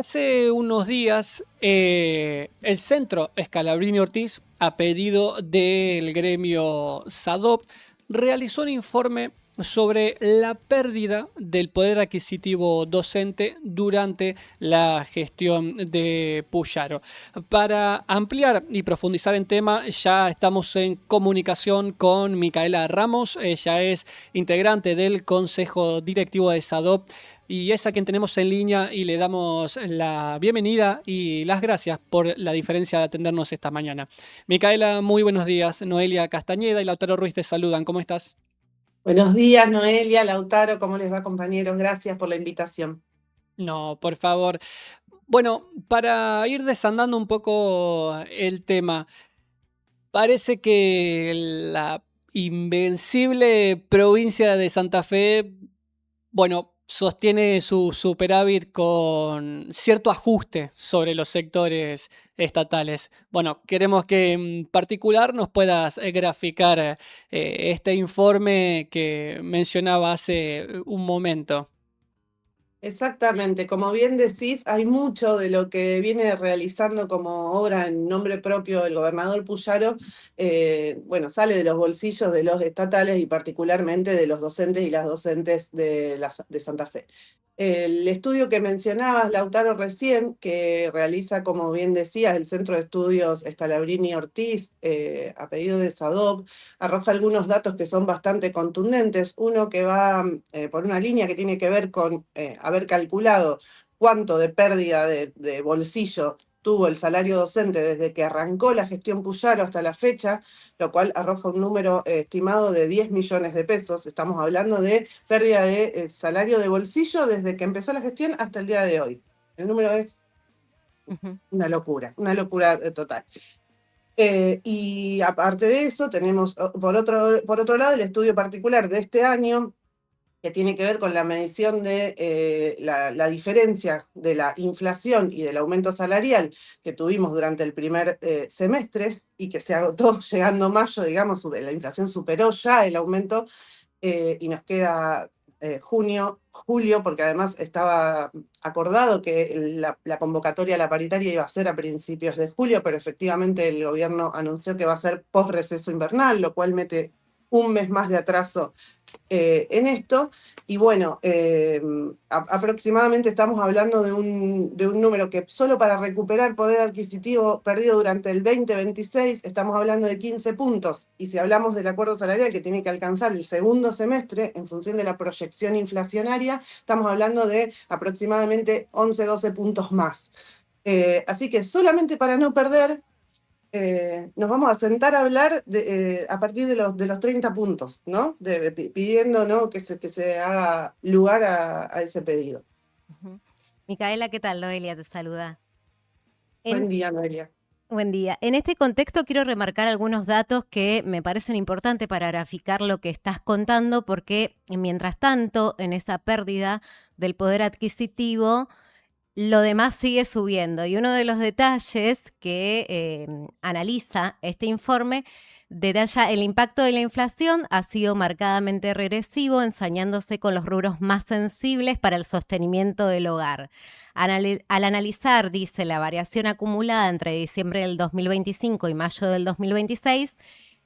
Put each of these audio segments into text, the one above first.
Hace unos días, el Centro Scalabrini Ortiz, a pedido del gremio SADOP, realizó un informe sobre la pérdida del poder adquisitivo docente durante la gestión de Puyaro. Para ampliar y profundizar en tema, ya estamos en comunicación con Micaela Ramos. Ella es integrante del Consejo Directivo de SADOP y es a quien tenemos en línea y le damos la bienvenida y las gracias por la diferencia de atendernos esta mañana. Micaela, muy buenos días. Noelia Castañeda y Lautaro Ruiz te saludan. ¿Cómo estás? Buenos días, Noelia, Lautaro, ¿cómo les va, compañeros? Gracias por la invitación. No, por favor. Bueno, para ir desandando un poco el tema, parece que la invencible provincia de Santa Fe, bueno, sostiene su superávit con cierto ajuste sobre los sectores estatales. Bueno, queremos que en particular nos puedas graficar este informe que mencionaba hace un momento. Exactamente, como bien decís, hay mucho de lo que viene realizando como obra en nombre propio el gobernador Puyaro, bueno, sale de los bolsillos de los estatales y particularmente de los docentes y las docentes de Santa Fe. El estudio que mencionabas, Lautaro, recién, que realiza, como bien decías, el Centro de Estudios Scalabrini Ortiz, a pedido de SADOP, arroja algunos datos que son bastante contundentes. Uno que va por una línea que tiene que ver con haber calculado cuánto de pérdida de bolsillo tuvo el salario docente desde que arrancó la gestión Puyaro hasta la fecha, lo cual arroja un número estimado de 10 millones de pesos. Estamos hablando de pérdida de salario de bolsillo desde que empezó la gestión hasta el día de hoy. El número es Ujú. una locura total. Y aparte de eso, tenemos por otro lado el estudio particular de este año, que tiene que ver con la medición de la diferencia de la inflación y del aumento salarial que tuvimos durante el primer semestre y que se agotó llegando mayo, digamos, la inflación superó ya el aumento y nos queda julio, porque además estaba acordado que la convocatoria a la paritaria iba a ser a principios de julio, pero efectivamente el gobierno anunció que va a ser post receso invernal, lo cual mete un mes más de atraso en esto. Y bueno, aproximadamente estamos hablando de un número que solo para recuperar poder adquisitivo perdido durante el 2026 estamos hablando de 15 puntos. Y si hablamos del acuerdo salarial que tiene que alcanzar el segundo semestre en función de la proyección inflacionaria, estamos hablando de aproximadamente 11-12 puntos más. Así que solamente para no perder, nos vamos a sentar a hablar a partir de los 30 puntos, ¿no? Pidiendo, ¿no? que se haga lugar a ese pedido. Ujú. Micaela, ¿qué tal? Noelia te saluda. Buen En, día, Noelia. Buen día. En este contexto quiero remarcar algunos datos que me parecen importantes para graficar lo que estás contando, porque mientras tanto, en esa pérdida del poder adquisitivo, lo demás sigue subiendo. Y uno de los detalles que analiza este informe detalla el impacto de la inflación ha sido marcadamente regresivo, ensañándose con los rubros más sensibles para el sostenimiento del hogar. Al analizar, dice, la variación acumulada entre diciembre del 2025 y mayo del 2026,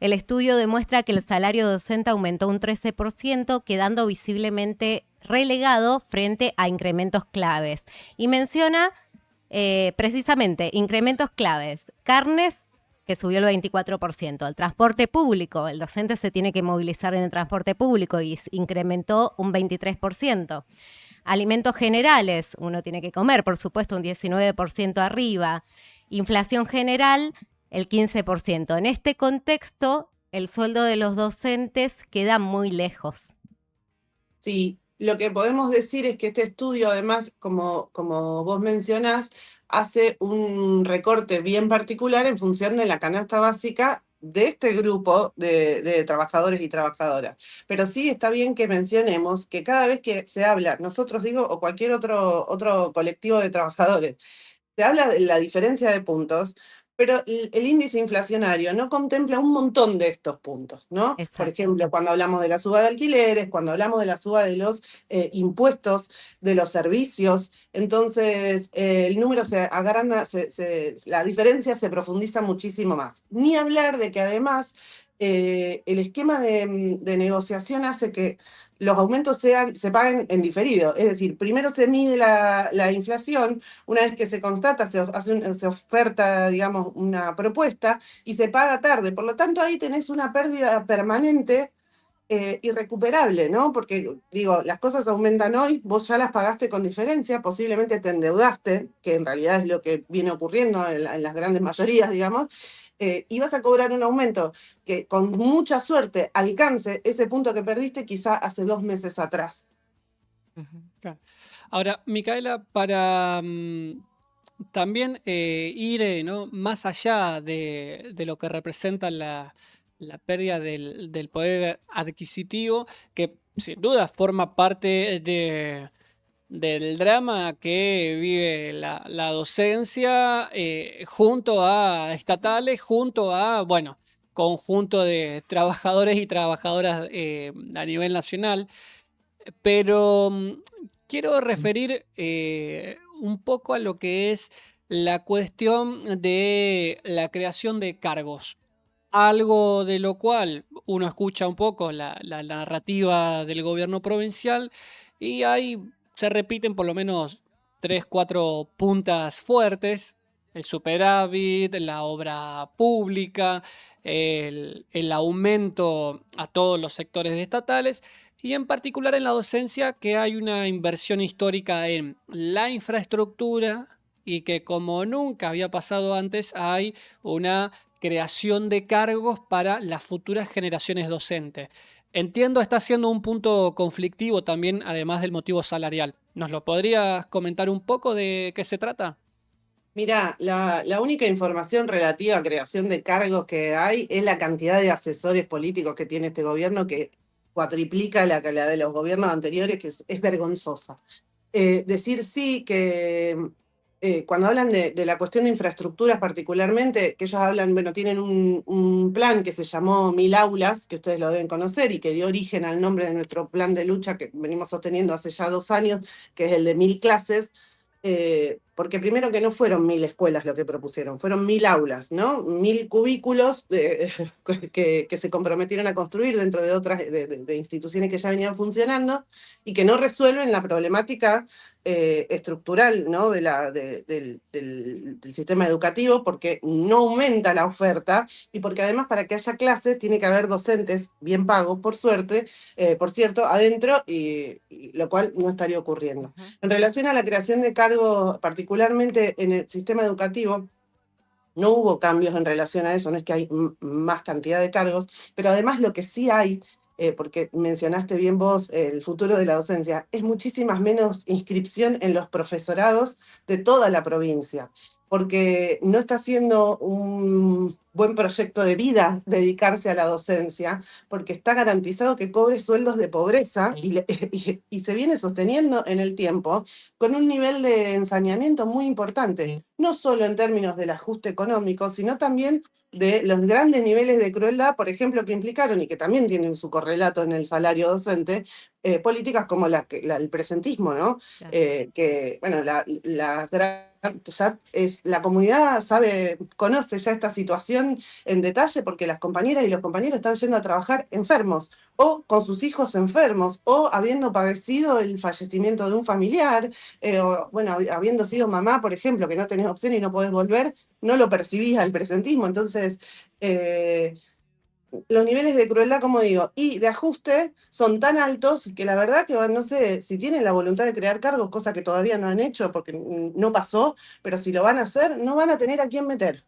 el estudio demuestra que el salario docente aumentó un 13%, quedando visiblemente relegado frente a incrementos claves. Y menciona precisamente incrementos claves: carnes, que subió el 24%, el transporte público, el docente se tiene que movilizar en el transporte público y incrementó un 23%. Alimentos generales, uno tiene que comer, por supuesto, un 19% arriba. Inflación general, el 15%. En este contexto, el sueldo de los docentes queda muy lejos. Sí, lo que podemos decir es que este estudio, además, como vos mencionás, hace un recorte bien particular en función de la canasta básica de este grupo de trabajadores y trabajadoras. Pero sí está bien que mencionemos que cada vez que se habla, nosotros digo, o cualquier otro colectivo de trabajadores, se habla de la diferencia de puntos, Pero el índice inflacionario no contempla un montón de estos puntos, ¿no? Por Exacto. ejemplo, cuando hablamos de la suba de alquileres, cuando hablamos de la suba de los impuestos, de los servicios, entonces el número se agranda, la diferencia se profundiza muchísimo más. Ni hablar de que además el esquema de negociación hace que los aumentos se paguen en diferido, es decir, primero se mide la inflación, una vez que se constata, se oferta, digamos, una propuesta y se paga tarde. Por lo tanto, ahí tenés una pérdida permanente irrecuperable, ¿no? Porque, digo, las cosas aumentan hoy, vos ya las pagaste con diferencia, posiblemente te endeudaste, que en realidad es lo que viene ocurriendo en las grandes mayorías, digamos, y vas a cobrar un aumento que con mucha suerte alcance ese punto que perdiste quizá hace 2 meses atrás. Claro. Ahora, Micaela, para también ir ¿no? más allá de lo que representa la pérdida del poder adquisitivo, que sin duda forma parte del drama que vive la docencia junto a estatales, junto a, bueno, conjunto de trabajadores y trabajadoras a nivel nacional. Pero quiero referir un poco a lo que es la cuestión de la creación de cargos. Algo de lo cual uno escucha un poco la narrativa del gobierno provincial y ahí se repiten por lo menos 3, 4 puntas fuertes. El superávit, la obra pública, el aumento a todos los sectores estatales y en particular en la docencia que hay una inversión histórica en la infraestructura y que como nunca había pasado antes hay una creación de cargos para las futuras generaciones docentes. Entiendo, está siendo un punto conflictivo también, además del motivo salarial. ¿Nos lo podrías comentar un poco de qué se trata? Mirá, la única información relativa a creación de cargos que hay es la cantidad de asesores políticos que tiene este gobierno, que cuatriplica la de los gobiernos anteriores, que es vergonzosa. Decir sí que cuando hablan de la cuestión de infraestructuras particularmente, que ellos hablan, bueno, tienen un plan que se llamó 1000 aulas, que ustedes lo deben conocer y que dio origen al nombre de nuestro plan de lucha que venimos sosteniendo hace ya 2 años, que es el de 1000 clases. Porque primero que no fueron 1000 escuelas lo que propusieron, fueron 1000 aulas, ¿no? 1000 cubículos que se comprometieron a construir dentro de otras de instituciones que ya venían funcionando y que no resuelven la problemática estructural, ¿no? Del sistema educativo, porque no aumenta la oferta y porque además para que haya clases tiene que haber docentes bien pagos, por suerte, por cierto, adentro, y lo cual no estaría ocurriendo. En relación a la creación de cargos, particularmente en el sistema educativo, no hubo cambios en relación a eso, no es que hay más cantidad de cargos, pero además lo que sí hay, porque mencionaste bien vos el futuro de la docencia, es muchísimas menos inscripción en los profesorados de toda la provincia, porque no está siendo un buen proyecto de vida dedicarse a la docencia, porque está garantizado que cobre sueldos de pobreza y se viene sosteniendo en el tiempo con un nivel de ensañamiento muy importante, no solo en términos del ajuste económico, sino también de los grandes niveles de crueldad, por ejemplo, que implicaron y que también tienen su correlato en el salario docente, políticas como el presentismo, ¿no? Claro. Que, bueno, la comunidad conoce ya esta situación en detalle porque las compañeras y los compañeros están yendo a trabajar enfermos o con sus hijos enfermos o habiendo padecido el fallecimiento de un familiar, o, bueno, habiendo sido mamá, por ejemplo, que no tenés opción y no podés volver, no lo percibís al presentismo. Entonces, los niveles de crueldad, como digo, y de ajuste son tan altos que la verdad que no sé si tienen la voluntad de crear cargos, cosa que todavía no han hecho porque no pasó, pero si lo van a hacer, no van a tener a quién meter.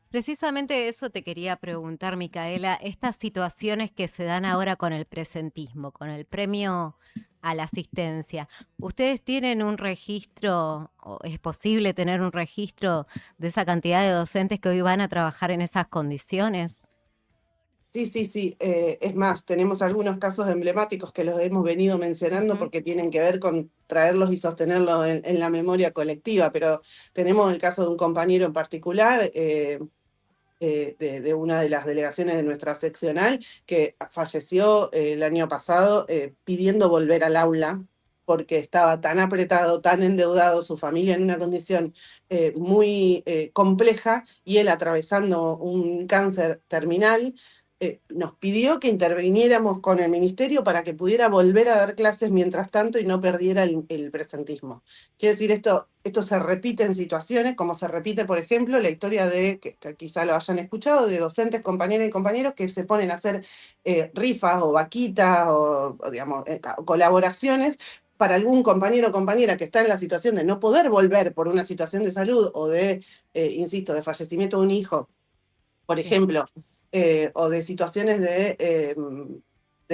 Precisamente eso te quería preguntar, Micaela, estas situaciones que se dan ahora con el presentismo, con el premio a la asistencia, ¿ustedes tienen un registro, o es posible tener un registro de esa cantidad de docentes que hoy van a trabajar en esas condiciones? Sí, sí, sí. Es más, tenemos algunos casos emblemáticos que los hemos venido mencionando porque tienen que ver con traerlos y sostenerlos en la memoria colectiva, pero tenemos el caso de un compañero en particular, de una de las delegaciones de nuestra seccional, que falleció el año pasado pidiendo volver al aula porque estaba tan apretado, tan endeudado, su familia en una condición muy compleja y él atravesando un cáncer terminal. Nos pidió que interviniéramos con el ministerio para que pudiera volver a dar clases mientras tanto y no perdiera el presentismo. Quiere decir, esto se repite en situaciones, como se repite, por ejemplo, la historia que quizá lo hayan escuchado, de docentes, compañeras y compañeros que se ponen a hacer rifas o vaquitas o digamos, colaboraciones para algún compañero o compañera que está en la situación de no poder volver por una situación de salud o de, insisto, de fallecimiento de un hijo, por ejemplo, o de situaciones de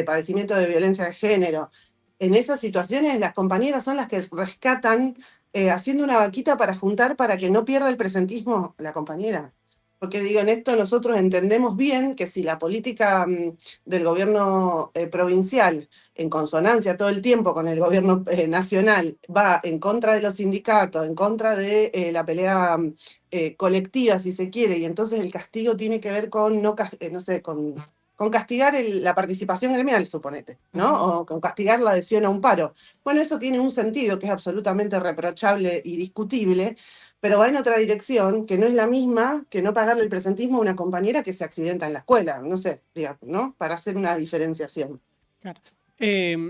padecimiento de violencia de género. En esas situaciones las compañeras son las que rescatan haciendo una vaquita para juntar para que no pierda el presentismo la compañera. Porque digo, en esto nosotros entendemos bien que si la política del gobierno provincial, en consonancia todo el tiempo con el gobierno nacional, va en contra de los sindicatos, en contra de la pelea colectiva, si se quiere, y entonces el castigo tiene que ver con, no sé, con castigar la participación gremial, suponete, ¿no? O con castigar la adhesión a un paro. Bueno, eso tiene un sentido que es absolutamente reprochable y discutible, pero va en otra dirección, que no es la misma que no pagarle el presentismo a una compañera que se accidenta en la escuela, no sé, digamos, ¿no? Para hacer una diferenciación. Claro.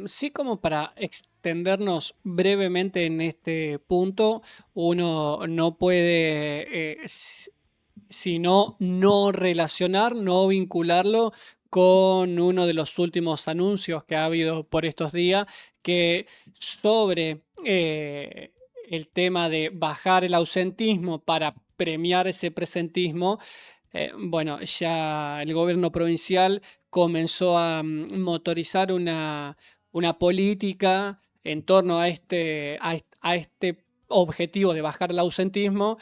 Sí, como para extendernos brevemente en este punto, uno no puede, sino no relacionar, no vincularlo con uno de los últimos anuncios que ha habido por estos días, que sobre el tema de bajar el ausentismo para premiar ese presentismo, bueno, ya el gobierno provincial comenzó a motorizar una política en torno a este objetivo de bajar el ausentismo.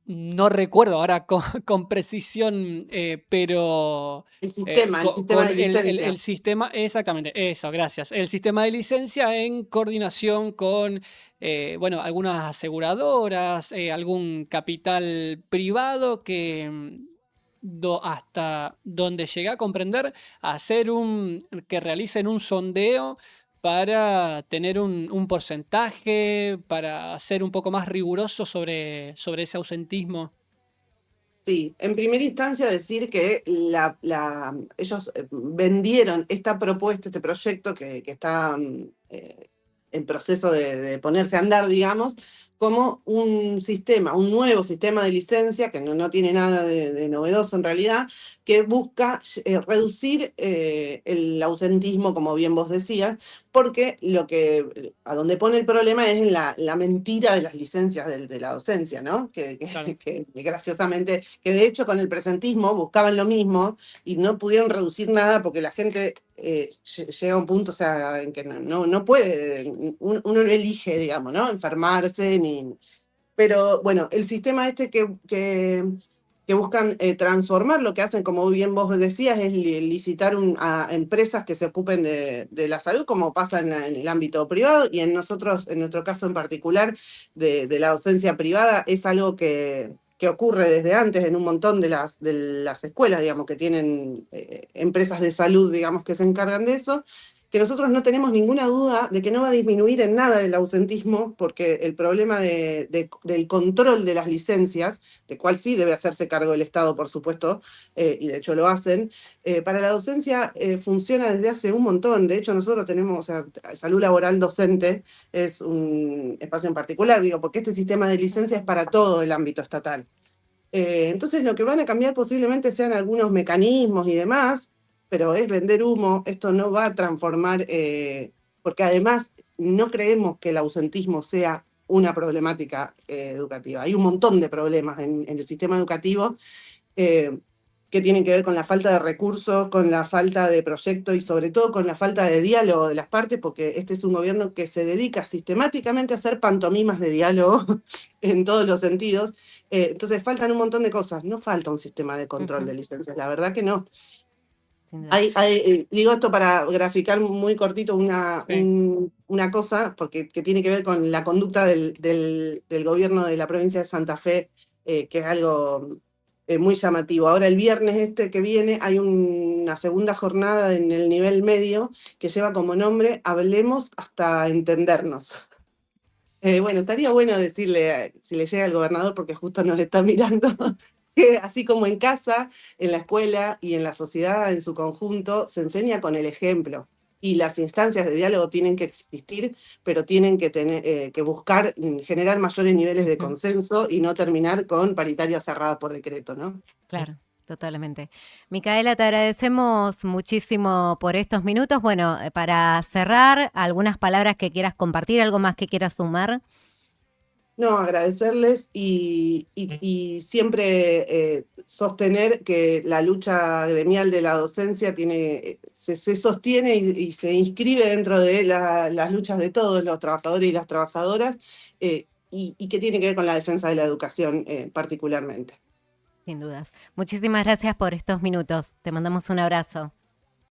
No recuerdo ahora con precisión, pero El sistema con de el licencia. sistema, exactamente, eso, gracias. El sistema de licencia en coordinación con bueno, algunas aseguradoras, algún capital privado que hasta donde llegué a comprender, que realicen un sondeo para tener un porcentaje, para ser un poco más riguroso sobre ese ausentismo. Sí, en primera instancia decir que ellos vendieron esta propuesta, este proyecto que está en proceso de ponerse a andar, digamos, como un sistema, un nuevo sistema de licencia, que no tiene nada de novedoso en realidad, que busca reducir el ausentismo, como bien vos decías, porque a donde pone el problema es en la mentira de las licencias de la docencia, ¿no? Claro. Que graciosamente, que de hecho con el presentismo buscaban lo mismo y no pudieron reducir nada porque la gente llega a un punto, o sea, en que no puede, uno no elige, digamos, ¿no? Enfermarse, ni... Pero bueno, el sistema este que buscan transformar, lo que hacen, como bien vos decías, es licitar a empresas que se ocupen de la salud, como pasa en el ámbito privado, y en nuestro caso en particular, de la docencia privada, es algo que ocurre desde antes en un montón de las escuelas, digamos, que tienen empresas de salud, digamos, que se encargan de eso, que nosotros no tenemos ninguna duda de que no va a disminuir en nada el ausentismo, porque el problema del control de las licencias, de cual sí debe hacerse cargo el Estado, por supuesto, y de hecho lo hacen, para la docencia funciona desde hace un montón. De hecho, nosotros tenemos, o sea, salud laboral docente es un espacio en particular, digo, porque este sistema de licencia es para todo el ámbito estatal. Entonces lo que van a cambiar posiblemente sean algunos mecanismos y demás, pero es vender humo, esto no va a transformar, porque además no creemos que el ausentismo sea una problemática educativa. Hay un montón de problemas en el sistema educativo eh, que tienen que ver con la falta de recursos, con la falta de proyectos y sobre todo con la falta de diálogo de las partes, porque este es un gobierno que se dedica sistemáticamente a hacer pantomimas de diálogo en todos los sentidos. Entonces faltan un montón de cosas, no falta un sistema de control de licencias, la verdad que no. Digo esto para graficar muy cortito una cosa, porque que tiene que ver con la conducta del gobierno de la provincia de Santa Fe, que es algo muy llamativo. Ahora el viernes que viene hay una segunda jornada en el nivel medio que lleva como nombre Hablemos hasta entendernos. Bueno, estaría bueno decirle, si le llega al gobernador, porque justo nos está mirando, que así como en casa, en la escuela y en la sociedad en su conjunto, se enseña con el ejemplo. Y las instancias de diálogo tienen que existir, pero tienen que, que buscar generar mayores niveles de consenso y no terminar con paritarias cerradas por decreto, ¿no? Claro, totalmente. Micaela, te agradecemos muchísimo por estos minutos. Bueno, para cerrar, algunas palabras que quieras compartir, algo más que quieras sumar. No, agradecerles y siempre sostener que la lucha gremial de la docencia se sostiene y se inscribe dentro de las luchas de todos los trabajadores y las trabajadoras y que tiene que ver con la defensa de la educación particularmente. Sin dudas. Muchísimas gracias por estos minutos. Te mandamos un abrazo.